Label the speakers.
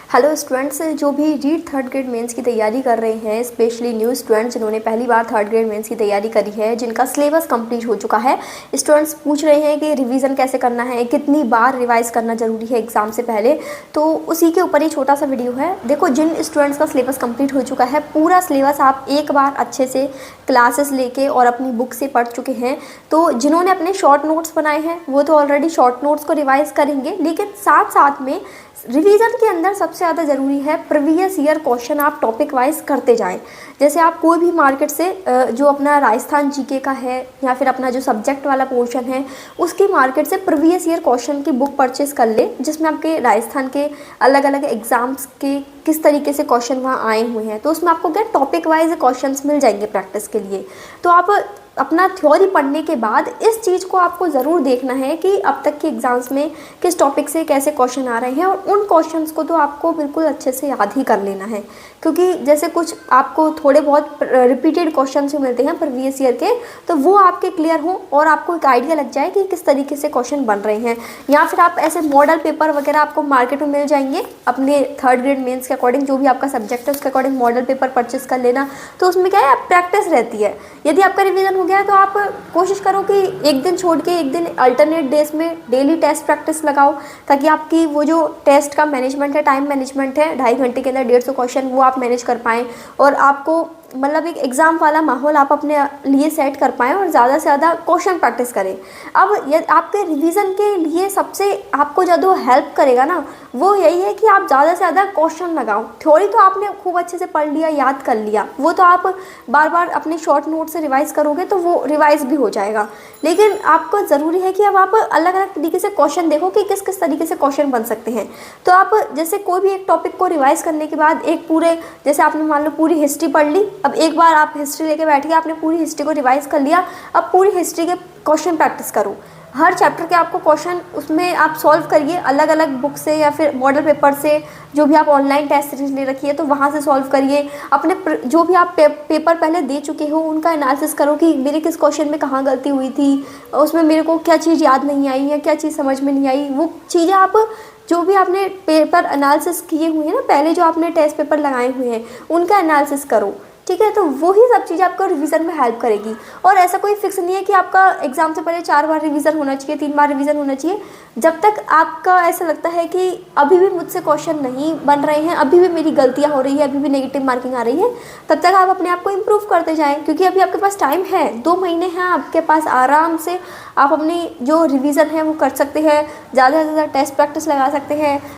Speaker 1: Hello students, जो भी read third grade mains की तैयारी कर रहे हैं, स्पेशली न्यू स्टूडेंट्स जिन्होंने पहली बार थर्ड ग्रेड मेंस की तैयारी करी है, जिनका सिलेबस कंप्लीट हो चुका है। स्टूडेंट्स पूछ रहे हैं कि रिवीजन कैसे करना है, कितनी बार रिवाइज करना जरूरी है एग्जाम से पहले। तो उसी के ऊपर ही छोटा सा वीडियो है। देखो, जिन स्टूडेंट्स का सिलेबस कंप्लीट हो चुका है, पूरा सिलेबस आप एक बार अच्छे से क्लासेस लेके और अपनी बुक से पढ़ चुके हैं। तो जिन्होंने अपने शॉर्ट नोट्स बनाए हैं वो तो ऑलरेडी शॉर्ट नोट्स को रिवाइज करेंगे, लेकिन साथ साथ में रिवीजन के अंदर सबसे ज़्यादा ज़रूरी है प्रीवियस ईयर क्वेश्चन आप टॉपिक वाइज करते जाएं। जैसे आप कोई भी मार्केट से जो अपना राजस्थान जीके का है या फिर अपना जो सब्जेक्ट वाला पोर्शन है, उसकी मार्केट से प्रीवियस ईयर क्वेश्चन की बुक परचेज कर ले, जिसमें आपके राजस्थान के अलग अलग एग्जाम्स के किस तरीके से क्वेश्चन वहाँ आए हुए हैं। तो उसमें आपको क्या टॉपिक वाइज क्वेश्चन मिल जाएंगे प्रैक्टिस के लिए। तो आप अपना थ्योरी पढ़ने के बाद इस चीज़ को आपको ज़रूर देखना है कि अब तक के एग्ज़ाम्स में किस टॉपिक से कैसे क्वेश्चन आ रहे हैं, और उन क्वेश्चंस को तो आपको बिल्कुल अच्छे से याद ही कर लेना है। क्योंकि जैसे कुछ आपको थोड़े बहुत रिपीटेड क्वेश्चन जो मिलते हैं प्रीवियस ईयर के, तो वो आपके क्लियर हो और आपको एक आइडिया लग जाए कि किस तरीके से क्वेश्चन बन रहे हैं। या फिर आप ऐसे मॉडल पेपर वगैरह आपको मार्केट में मिल जाएंगे अपने थर्ड ग्रेड मेंस के अकॉर्डिंग, जो भी आपका सब्जेक्ट है उसके अकॉर्डिंग मॉडल पेपर परचेस कर लेना। तो उसमें क्या है, प्रैक्टिस रहती है। यदि आपका रिवीजन हो गया है तो आप कोशिश करो कि एक दिन छोड़ के एक दिन अल्टरनेट डेज में डेली टेस्ट प्रैक्टिस लगाओ, ताकि आपकी वो जो टेस्ट का मैनेजमेंट है, टाइम मैनेजमेंट है, 2.5 घंटे के अंदर 150 क्वेश्चन वो आप मैनेज कर पाएँ, और आपको मतलब एक एग्ज़ाम वाला माहौल आप अपने लिए सेट कर पाएँ और ज़्यादा से ज़्यादा क्वेश्चन प्रैक्टिस करें। अब यदि आपके रिवीजन के लिए सबसे आपको जो हेल्प करेगा ना, वो यही है कि आप ज़्यादा से ज़्यादा क्वेश्चन लगाओ। थ्योरी तो आपने खूब अच्छे से पढ़ लिया, याद कर लिया, वो तो आप बार बार अपने शॉर्ट नोट से रिवाइज़ करोगे तो वो रिवाइज़ भी हो जाएगा। लेकिन आपको ज़रूरी है कि अब आप अलग अलग तरीके से क्वेश्चन देखो कि किस किस तरीके से क्वेश्चन बन सकते हैं। तो आप जैसे कोई भी एक टॉपिक को रिवाइज़ करने के बाद एक पूरे, जैसे आपने मान लो पूरी हिस्ट्री पढ़ ली, अब एक बार आप हिस्ट्री लेके बैठ गए, आपने पूरी हिस्ट्री को रिवाइज़ कर लिया, अब पूरी हिस्ट्री के क्वेश्चन प्रैक्टिस करो। हर चैप्टर के आपको क्वेश्चन उसमें आप सॉल्व करिए, अलग अलग बुक से या फिर मॉडल पेपर से, जो भी आप ऑनलाइन टेस्ट सीरीज ले रखी है तो वहाँ से सॉल्व करिए। अपने जो भी आप पेपर पहले दे चुके हो उनका एनालिसिस करो कि मेरे किस क्वेश्चन में कहाँ गलती हुई थी, उसमें मेरे को क्या चीज़ याद नहीं आई या क्या चीज़ समझ में नहीं आई। वो चीज़ें आप जो भी आपने पेपर एनालिसिस किए हुए हैं ना, पहले जो आपने टेस्ट पेपर लगाए हुए हैं उनका एनालिसिस करो, ठीक है। तो वही सब चीज़ें आपको रिवीजन में हेल्प करेगी। और ऐसा कोई फिक्स नहीं है कि आपका एग्जाम से पहले 4 बार रिवीजन होना चाहिए, 3 बार रिवीजन होना चाहिए। जब तक आपका ऐसा लगता है कि अभी भी मुझसे क्वेश्चन नहीं बन रहे हैं, अभी भी मेरी गलतियां हो रही है, अभी भी नेगेटिव मार्किंग आ रही है, तब तक आप अपने आप को इम्प्रूव करते जाएं। क्योंकि अभी आपके पास टाइम है, 2 महीने हैं आपके पास, आराम से आप अपनी जो रिवीजन है वो कर सकते हैं, ज़्यादा से ज़्यादा टेस्ट प्रैक्टिस लगा सकते हैं।